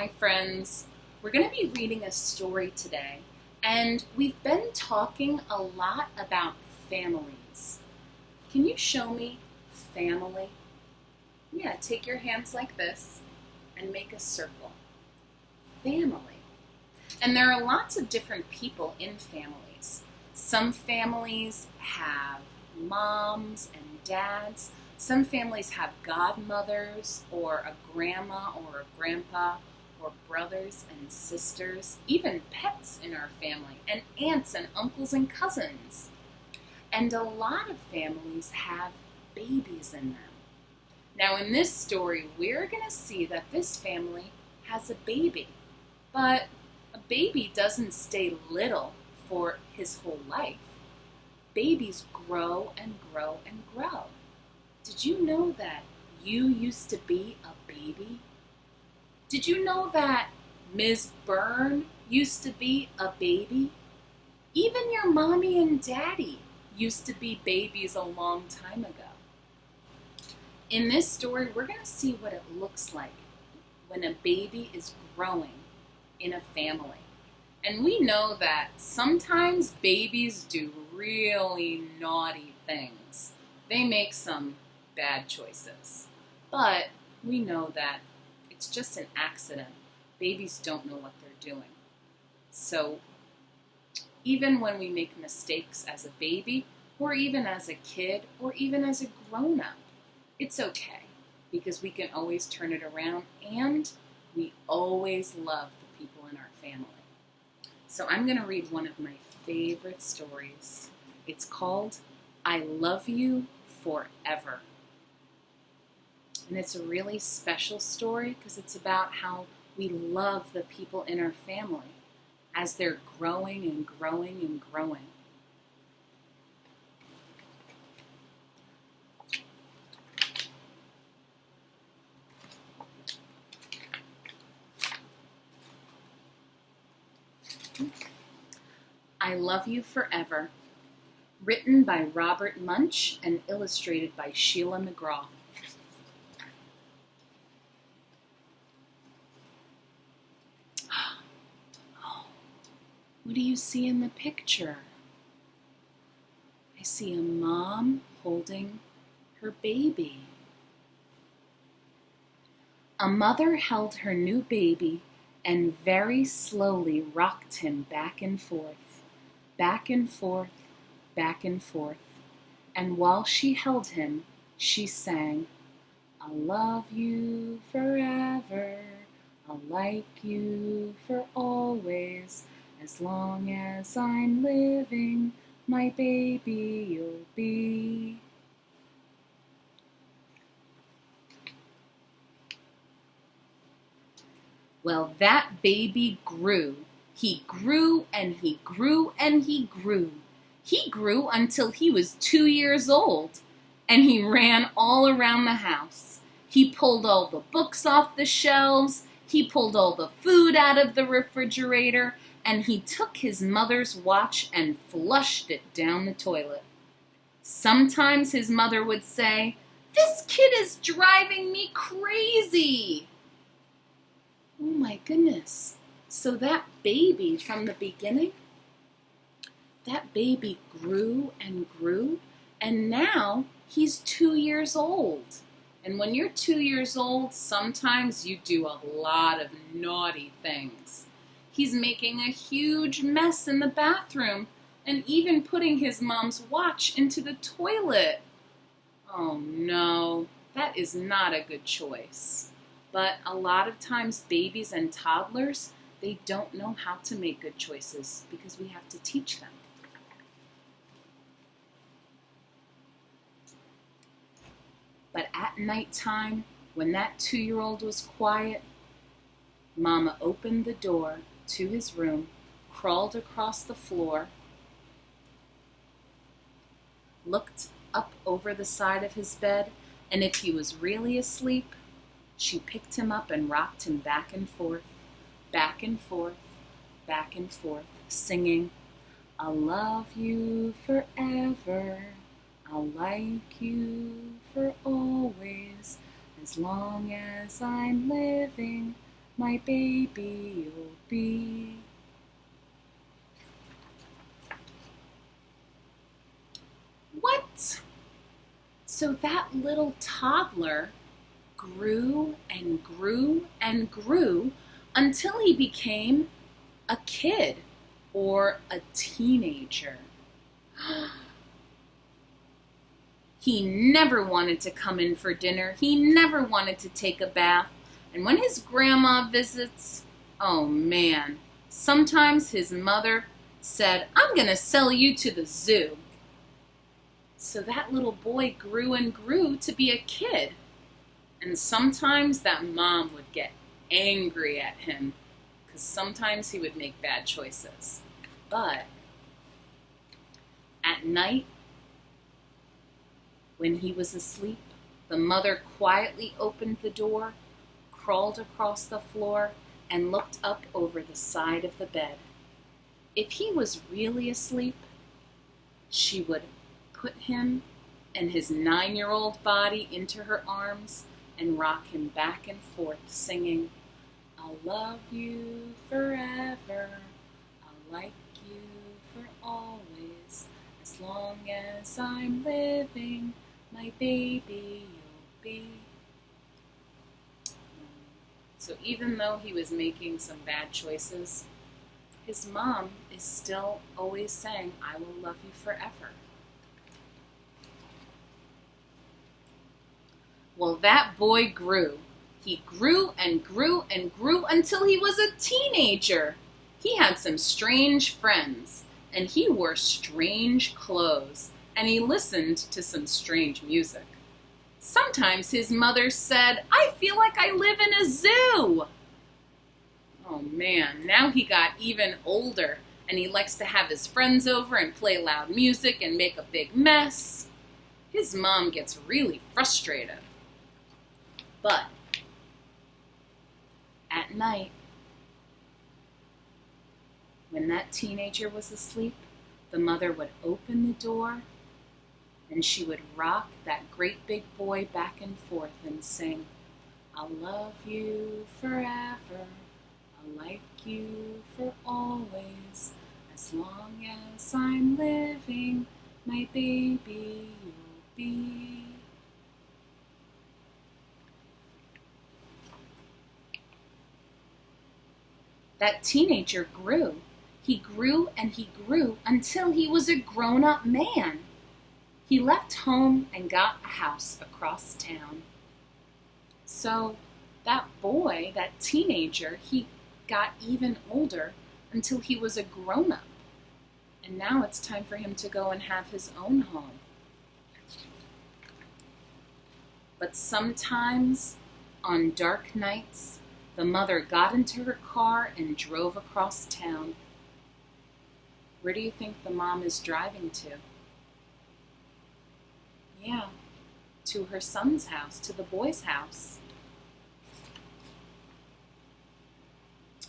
Hi friends, we're going to be reading a story today, and we've been talking a lot about families. Can you show me family? Yeah, take your hands like this and make a circle. Family. And there are lots of different people in families. Some families have moms and dads. Some families have godmothers or a grandma or a grandpa or brothers and sisters, even pets in our family, and aunts and uncles and cousins. And a lot of families have babies in them. Now in this story, we're going to see that this family has a baby, but a baby doesn't stay little for his whole life. Babies grow and grow and grow. Did you know that you used to be a baby? Did you know that Ms. Byrne used to be a baby? Even your mommy and daddy used to be babies a long time ago. In this story, we're going to see what it looks like when a baby is growing in a family. And we know that sometimes babies do really naughty things. They make some bad choices. But we know that it's just an accident. Babies don't know what they're doing. So even when we make mistakes as a baby, or even as a kid, or even as a grown-up, it's okay, because we can always turn it around, and we always love the people in our family. So I'm going to read one of my favorite stories. It's called I Love You Forever. And it's a really special story because it's about how we love the people in our family as they're growing and growing and growing. I Love You Forever, written by Robert Munch and illustrated by Sheila McGraw. Oh, what do you see in the picture? I see a mom holding her baby. A mother held her new baby and very slowly rocked him back and forth, back and forth, back and forth. And while she held him, she sang, I'll love you forever, I'll like you for always, as long as I'm living, my baby you'll be. Well, that baby grew. He grew and he grew and he grew. He grew until he was 2 years old, and he ran all around the house. He pulled all the books off the shelves, he pulled all the food out of the refrigerator, and he took his mother's watch and flushed it down the toilet. Sometimes his mother would say, "This kid is driving me crazy." Oh my goodness. So that baby from the beginning, that baby grew and grew, and now he's 2 years old. And when you're 2 years old, sometimes you do a lot of naughty things. He's making a huge mess in the bathroom and even putting his mom's watch into the toilet. Oh no, that is not a good choice. But a lot of times babies and toddlers, they don't know how to make good choices because we have to teach them. But at nighttime, when that 2-year-old was quiet, Mama opened the door to his room, crawled across the floor, looked up over the side of his bed, and if he was really asleep, she picked him up and rocked him back and forth, back and forth, back and forth, singing, I'll love you forever, I'll like you for always, as long as I'm living, my baby you'll be. What? So that little toddler grew and grew and grew until he became a kid or a teenager. He never wanted to come in for dinner. He never wanted to take a bath. And when his grandma visits, oh man, sometimes his mother said, "I'm going to sell you to the zoo." So that little boy grew and grew to be a kid. And sometimes that mom would get angry at him because sometimes he would make bad choices. But at night, when he was asleep, the mother quietly opened the door, crawled across the floor, and looked up over the side of the bed. If he was really asleep, she would put him and his 9-year-old body into her arms and rock him back and forth, singing, "I'll love you forever, I'll like you for always, as long as I'm living, my baby you'll be." So even though he was making some bad choices, his mom is still always saying, "I will love you forever." Well, that boy grew. He grew and grew and grew until he was a teenager. He had some strange friends, and he wore strange clothes, and he listened to some strange music. Sometimes his mother said, "I feel like I live in a zoo." Oh man, now he got even older, and he likes to have his friends over and play loud music and make a big mess. His mom gets really frustrated. But at night, when that teenager was asleep, the mother would open the door and she would rock that great big boy back and forth and sing, "I'll love you forever, I'll like you for always, as long as I'm living, my baby you'll be." That teenager grew. He grew and he grew until he was a grown-up man. He left home and got a house across town. So that boy, that teenager, he got even older until he was a grown-up. And now it's time for him to go and have his own home. But sometimes on dark nights, the mother got into her car and drove across town. Where do you think the mom is driving to? Yeah, to her son's house, to the boy's house.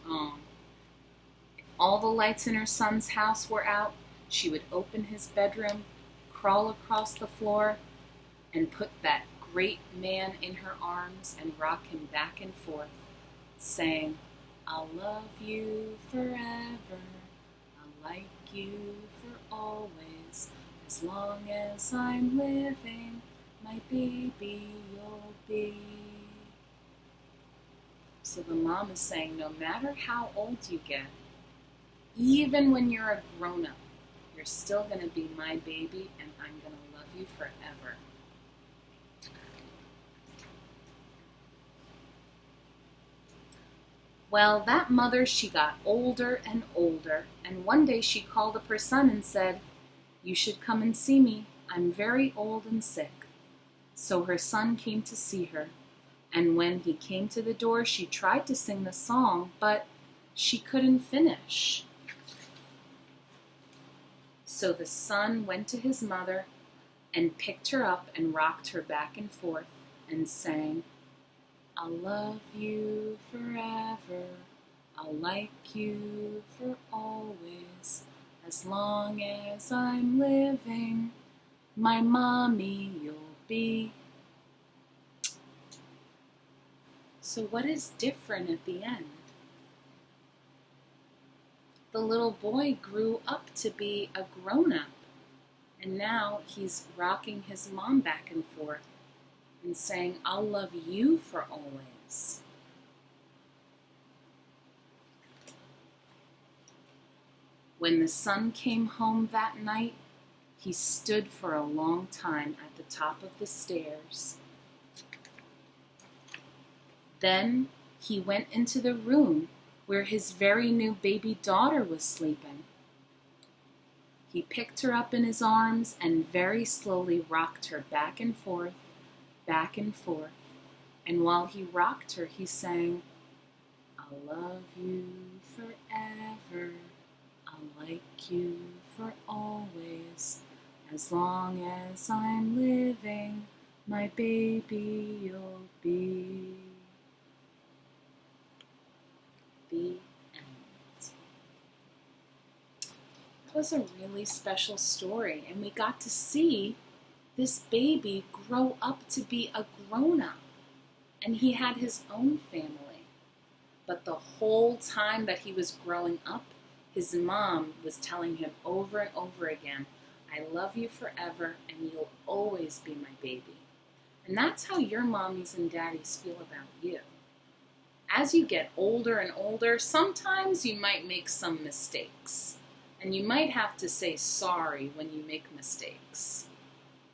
Oh, if all the lights in her son's house were out, she would open his bedroom, crawl across the floor, and put that great man in her arms and rock him back and forth, saying, "I'll love you forever, I'll like you for always, as long as I'm living, my baby you'll be." So the mom is saying, no matter how old you get, even when you're a grown-up, you're still going to be my baby and I'm going to love you forever. Well, that mother, she got older and older, and one day she called up her son and said, "You should come and see me. I'm very old and sick." So her son came to see her, and when he came to the door, she tried to sing the song, but she couldn't finish. So the son went to his mother and picked her up and rocked her back and forth and sang, "I'll love you forever, I'll like you for always, as long as I'm living, my mommy you'll be." So what is different at the end? The little boy grew up to be a grown-up, and now he's rocking his mom back and forth and saying, I'll love you for always. When the son came home that night, he stood for a long time at the top of the stairs. Then he went into the room where his very new baby daughter was sleeping. He picked her up in his arms and very slowly rocked her back and forth, and while he rocked her, he sang, I'll love you forever, I'll like you for always, as long as I'm living, my baby you'll be. The end. That was a really special story, and we got to see this baby grow up to be a grown-up, and he had his own family. But the whole time that he was growing up, his mom was telling him over and over again, I love you forever, and you'll always be my baby. And that's how your mommies and daddies feel about you. As you get older and older, sometimes you might make some mistakes, and you might have to say sorry when you make mistakes.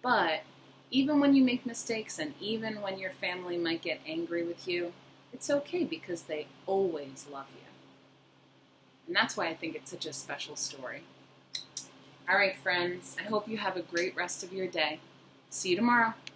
But even when you make mistakes, and even when your family might get angry with you, it's okay because they always love you. And that's why I think it's such a special story. All right, friends, I hope you have a great rest of your day. See you tomorrow.